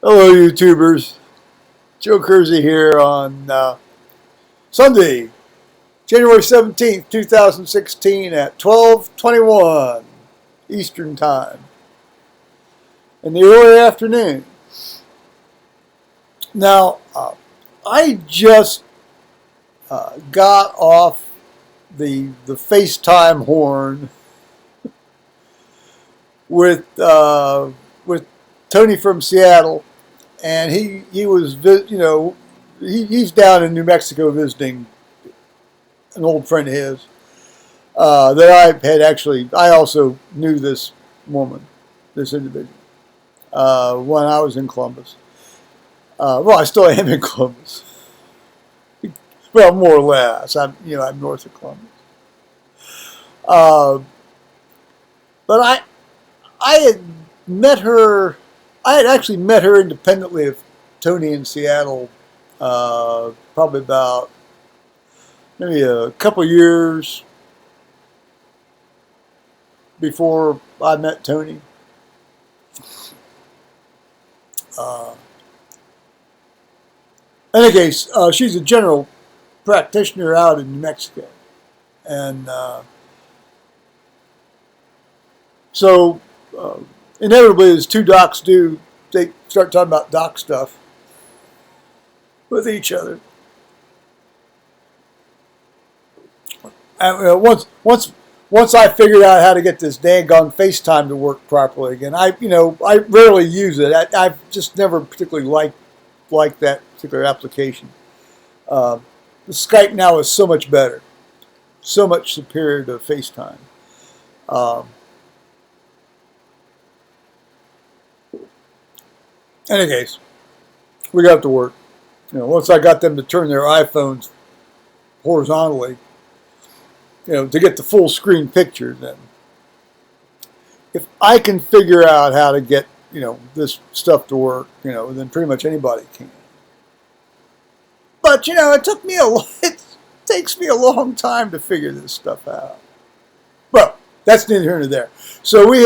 Hello, YouTubers. Joe Kersey here on Sunday, January 17th, 2016 at 12:21 Eastern Time in the early afternoon. Now, I just got off the FaceTime horn with Tony from Seattle, and he was he's down in New Mexico visiting an old friend of his that I also knew this individual when I was in Columbus. Well, I still am in Columbus. Well, more or less. I'm north of Columbus. But I had met her. I had actually met her independently of Tony in Seattle, probably about maybe a couple years before I met Tony. In any case, she's a general practitioner out in New Mexico, and so inevitably, as two docs do, they start talking about doc stuff with each other. And once I figured out how to get this daggone FaceTime to work properly again, I rarely use it. I've just never particularly liked that particular application. The Skype now is so much better, so much superior to FaceTime. In any case, we got to work. Once I got them to turn their iPhones horizontally, to get the full screen picture, then if I can figure out how to get, this stuff to work, then pretty much anybody can. But, it takes me a long time to figure this stuff out. Well, that's neither here nor there. So we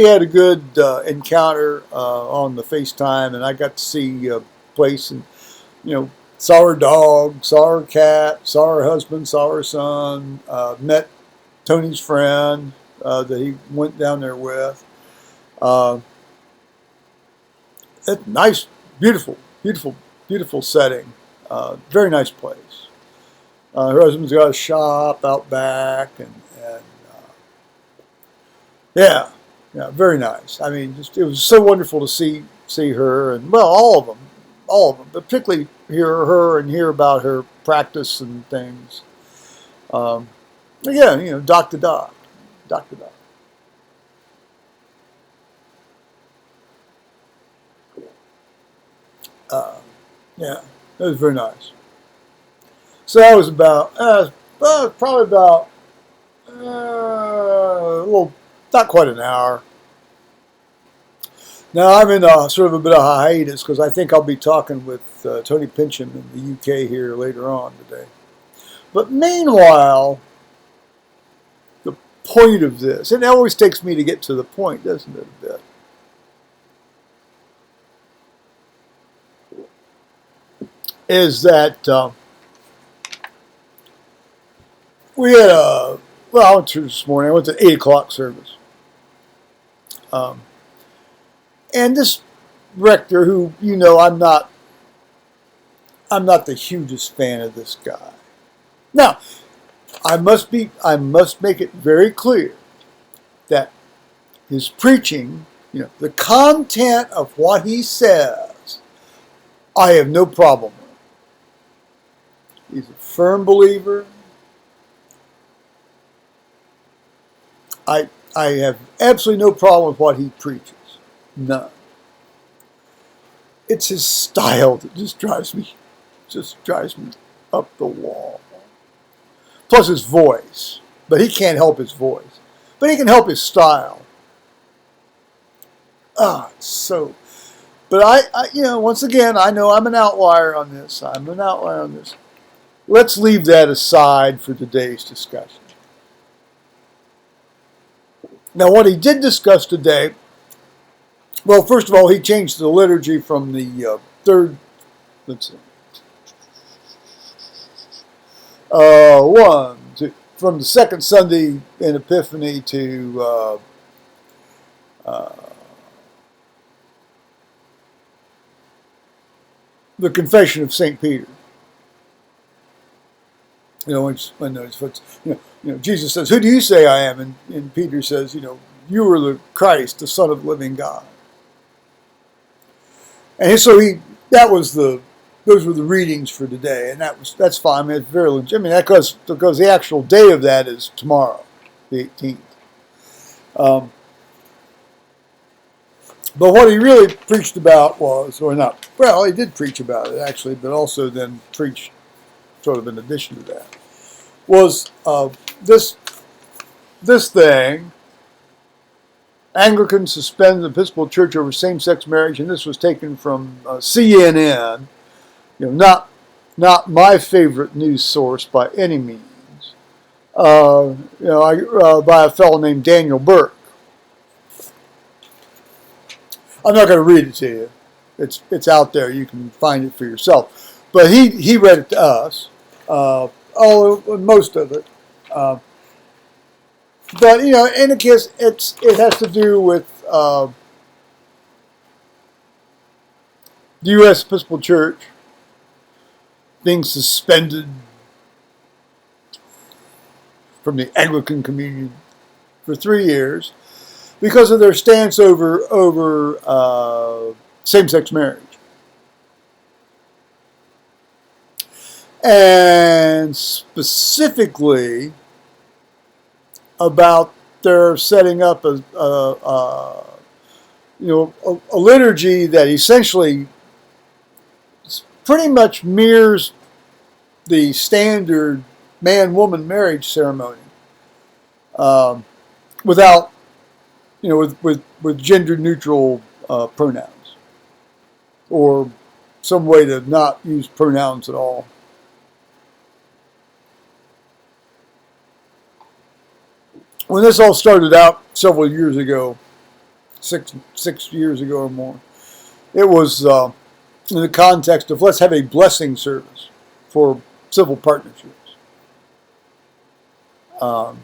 had a good encounter on the FaceTime, and I got to see a place, and saw her dog, saw her cat, saw her husband, saw her son, met Tony's friend that he went down there with. Nice, beautiful setting. Very nice place. Her husband's got a shop out back, and yeah, very nice. I mean, it was so wonderful to see her, and well, all of them, but particularly hear about her practice and things. Again, doc to doc. Yeah, it was very nice. So that was probably about not quite an hour. Now I'm in sort of a bit of a hiatus because I think I'll be talking with Tony Pincham in the UK here later on today. But meanwhile, the point of this, and it always takes me to get to the point, doesn't it, a bit? Is that we had I went to this morning. I went to 8 o'clock service. And this rector, who I'm not the hugest fan of this guy. Now, I must make it very clear that his preaching, the content of what he says, I have no problem with. He's a firm believer. I have absolutely no problem with what he preaches. None. It's his style that just drives me up the wall. Plus his voice. But he can't help his voice. But he can help his style. But once again, I know I'm an outlier on this. Let's leave that aside for today's discussion. Now, what he did discuss today Well, first of all, he changed the liturgy from the third, let's see, from the second Sunday in Epiphany to the Confession of St. Peter. When Jesus says, "Who do you say I am?" And Peter says, "You are the Christ, the Son of the living God." And so those were the readings for today, and that's fine. I mean, it's very legit. I mean, because the actual day of that is tomorrow, the 18th. But what he really preached about he did preach about it actually, but also then preached sort of in addition to that, was this thing: Anglican suspend the Episcopal Church over same-sex marriage, and this was taken from CNN. Not my favorite news source by any means. By a fellow named Daniel Burke. I'm not going to read it to you. It's out there. You can find it for yourself. But he read it to us. Most of it. But in a case, it has to do with the US Episcopal Church being suspended from the Anglican Communion for 3 years because of their stance over same-sex marriage. And specifically about their setting up a liturgy that essentially pretty much mirrors the standard man-woman marriage ceremony, without, with gender-neutral pronouns, or some way to not use pronouns at all. When this all started out several years ago, six years ago or more, it was in the context of let's have a blessing service for civil partnerships. And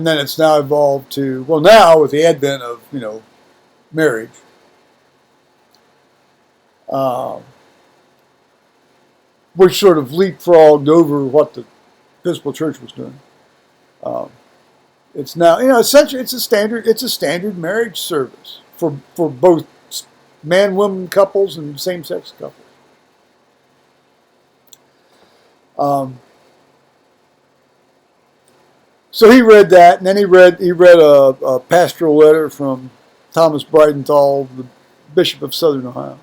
then it's now evolved to, now with the advent of, marriage, which sort of leapfrogged over what the Episcopal Church was doing. It's now, essentially it's a standard marriage service for both man-woman couples and same-sex couples. So he read that, and then he read a pastoral letter from Thomas Bridenthal, the Bishop of Southern Ohio,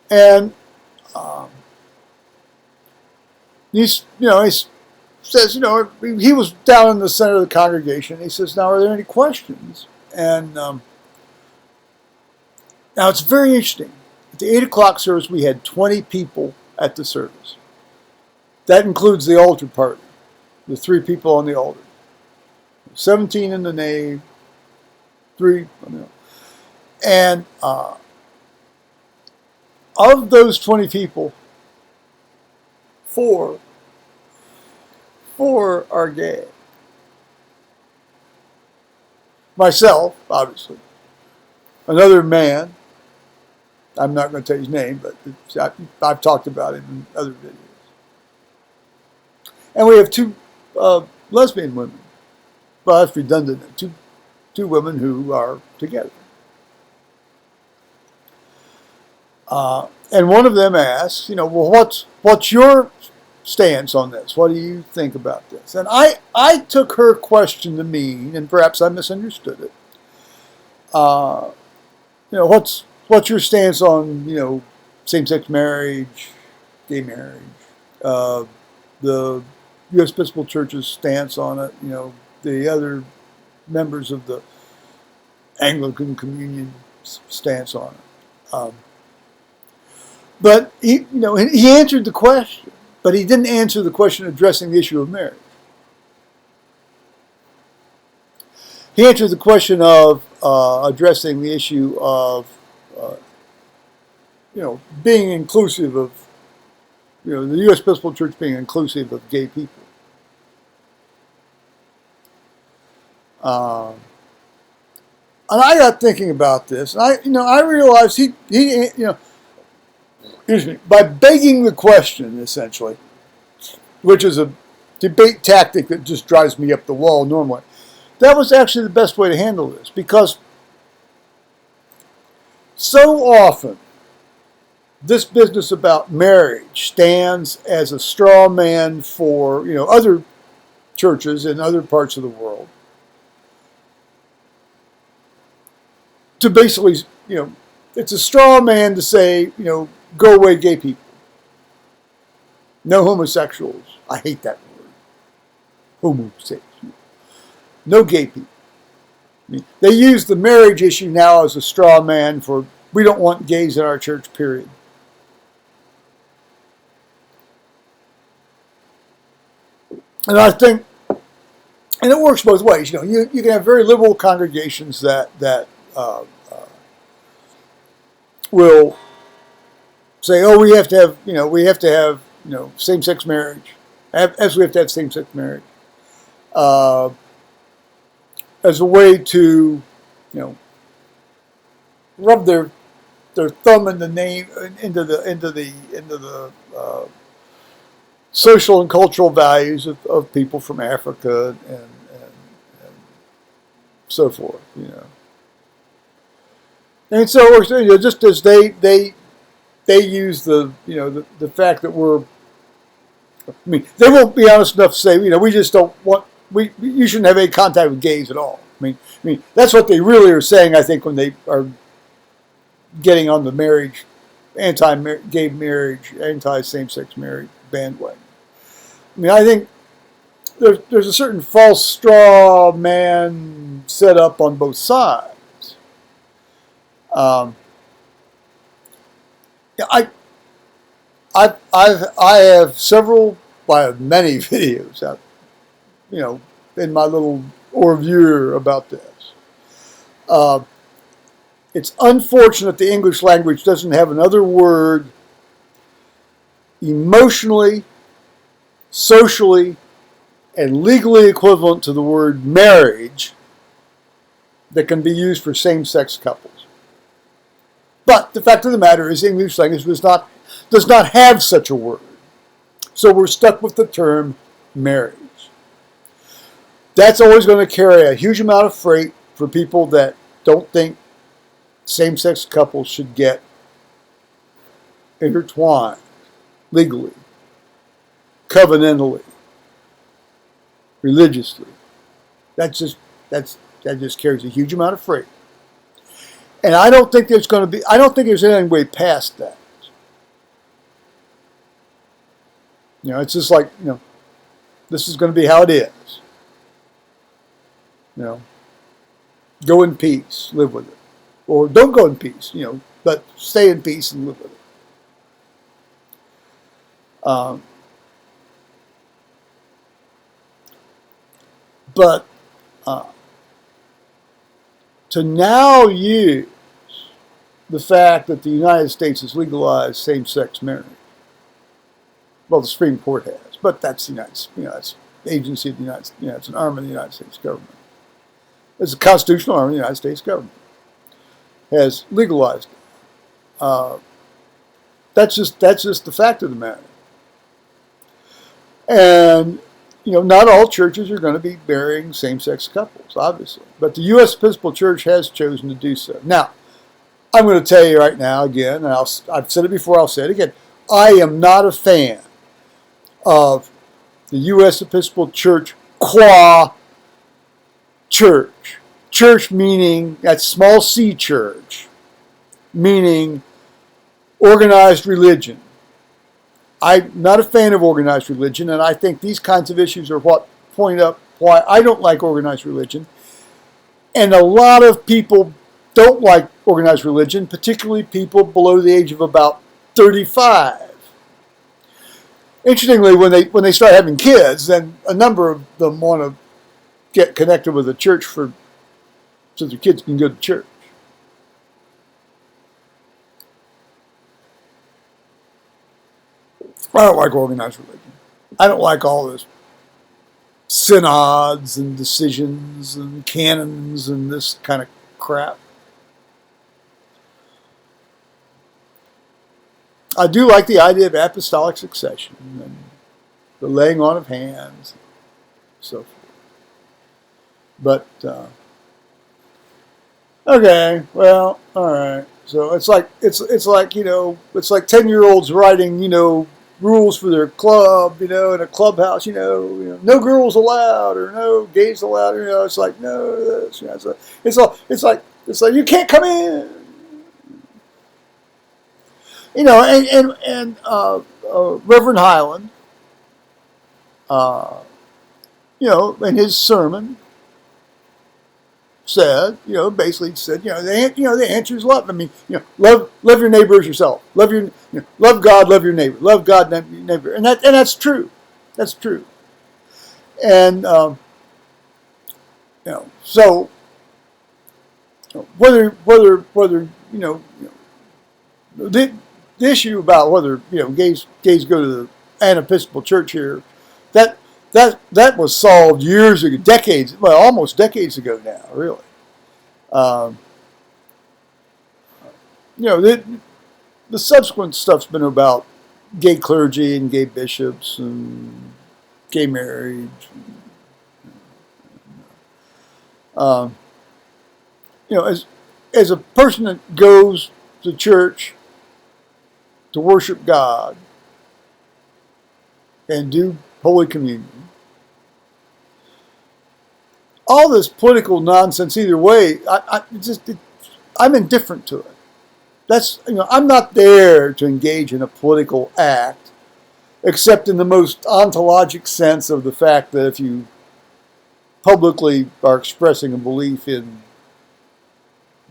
and he says, he was down in the center of the congregation. He says, "Now, are there any questions?" And now it's very interesting. At the 8 o'clock service, we had 20 people at the service. That includes the altar party, the 3 people on the altar. 17 in the nave, 3 on the altar. And of those 20 people, 4 are gay. Myself, obviously. Another man, I'm not going to tell his name, but I've talked about it in other videos. And we have 2 lesbian women. Well, that's redundant. Two women who are together. And one of them asks, what's your stance on this? What do you think about this? And I took her question to mean, and perhaps I misunderstood it, what's your stance on, same-sex marriage, gay marriage, the US Episcopal Church's stance on it, the other members of the Anglican Communion stance on it. But he answered the question, but he didn't answer the question addressing the issue of marriage. he answered the question of addressing the issue of, being inclusive of, the U.S. Episcopal Church being inclusive of gay people. And I got thinking about this, and I realized he by begging the question, essentially, which is a debate tactic that just drives me up the wall normally, that was actually the best way to handle this, because so often this business about marriage stands as a straw man for, other churches in other parts of the world to basically, it's a straw man to say, go away gay people. No homosexuals. I hate that word. Homosexual. No gay people. I mean, they use the marriage issue now as a straw man for, we don't want gays in our church, period. And I think, and it works both ways. You can have very liberal congregations that will say, oh, we have to have same-sex marriage, as we have to have same-sex marriage, as a way to, rub their thumb in the name into the social and cultural values of people from Africa and so forth, And so it works, just as they use the fact that they won't be honest enough to say, we just don't want, you shouldn't have any contact with gays at all. I mean, that's what they really are saying, I think, when they are getting on the marriage, anti-gay marriage, anti-same-sex marriage bandwagon. I think there's a certain false straw man set up on both sides. I have many videos out, in my little review about this. It's unfortunate the English language doesn't have another word emotionally, socially, and legally equivalent to the word marriage that can be used for same-sex couples. But the fact of the matter is, the English language does not have such a word. So we're stuck with the term marriage. That's always going to carry a huge amount of freight for people that don't think same-sex couples should get intertwined legally, covenantally, religiously. That just carries a huge amount of freight. And I don't think there's any way past that. It's just like, this is going to be how it is. Go in peace, live with it. Or don't go in peace, but stay in peace and live with it. But to now use the fact that the United States has legalized same-sex marriage, well, the Supreme Court has, but that's it's the agency of the United States, it's an arm of the United States government. It's a constitutional arm of the United States government. Has legalized it. That's just the fact of the matter. And not all churches are going to be marrying same-sex couples, obviously, but the U.S. Episcopal Church has chosen to do so. Now, I'm going to tell you right now again, and I've said it before, I'll say it again. I am not a fan of the U.S. Episcopal Church qua church. Church meaning, that's small c church, meaning organized religion. I'm not a fan of organized religion, and I think these kinds of issues are what point up why I don't like organized religion. And a lot of people don't like organized religion, particularly people below the age of about 35. Interestingly, when they start having kids, then a number of them want to get connected with the church for so their kids can go to church. I don't like organized religion. I don't like all this synods and decisions and canons and this kind of crap. I do like the idea of apostolic succession and the laying on of hands and so forth. But, okay, well, all right. So it's like, it's like, it's like 10-year-olds writing, rules for their club, in a clubhouse, no girls allowed or no gays allowed. It's like, no, it's like you can't come in. And Reverend Highland, in his sermon said, basically said, the answer is love. I mean, love your neighbor as yourself. Love God, love your neighbor. Love God, love your neighbor. And that's true. That's true. And so whether the issue about whether gays go to the Anglican Episcopal Church here, that was solved years ago, almost decades ago now, really. The subsequent stuff's been about gay clergy and gay bishops and gay marriage. As a person that goes to church to worship God and do Holy Communion, all this political nonsense either way, I'm indifferent to it. I'm not there to engage in a political act, except in the most ontologic sense of the fact that if you publicly are expressing a belief in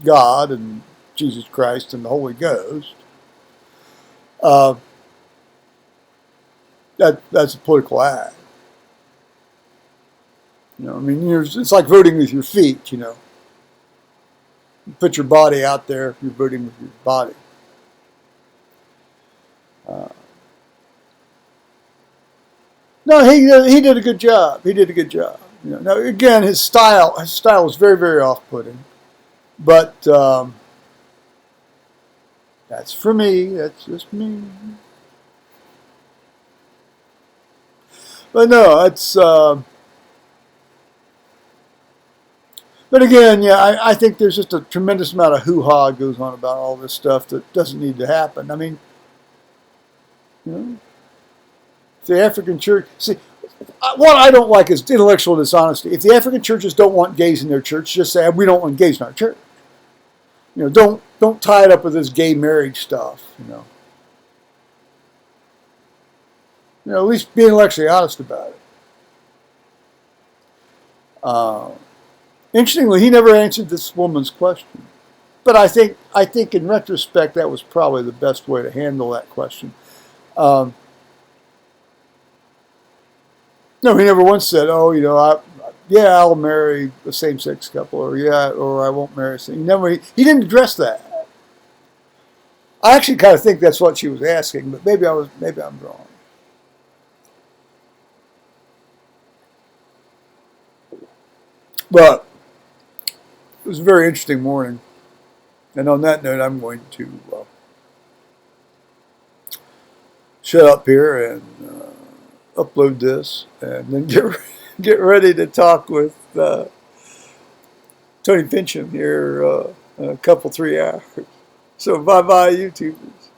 God and Jesus Christ and the Holy Ghost, that's a political act. It's like voting with your feet, You put your body out there, you're voting with your body. No, he did a good job. He did a good job. Now again, his style was very, very off-putting. But that's for me. That's just me. But no, it's. But again, I think there's just a tremendous amount of hoo-ha goes on about all this stuff that doesn't need to happen. I mean, if the African church, what I don't like is intellectual dishonesty. If the African churches don't want gays in their church, just say we don't want gays in our church. Don't tie it up with this gay marriage stuff. At least be intellectually honest about it. Interestingly, he never answered this woman's question. But I think in retrospect, that was probably the best way to handle that question. No, he never once said, I'll marry a same-sex couple, or I won't marry. He didn't address that. I actually kind of think that's what she was asking, but maybe I'm wrong. But it was a very interesting morning. And on that note, I'm going to shut up here and upload this and then get ready to talk with Tony Pincham here in a couple, 3 hours. So bye-bye, YouTubers.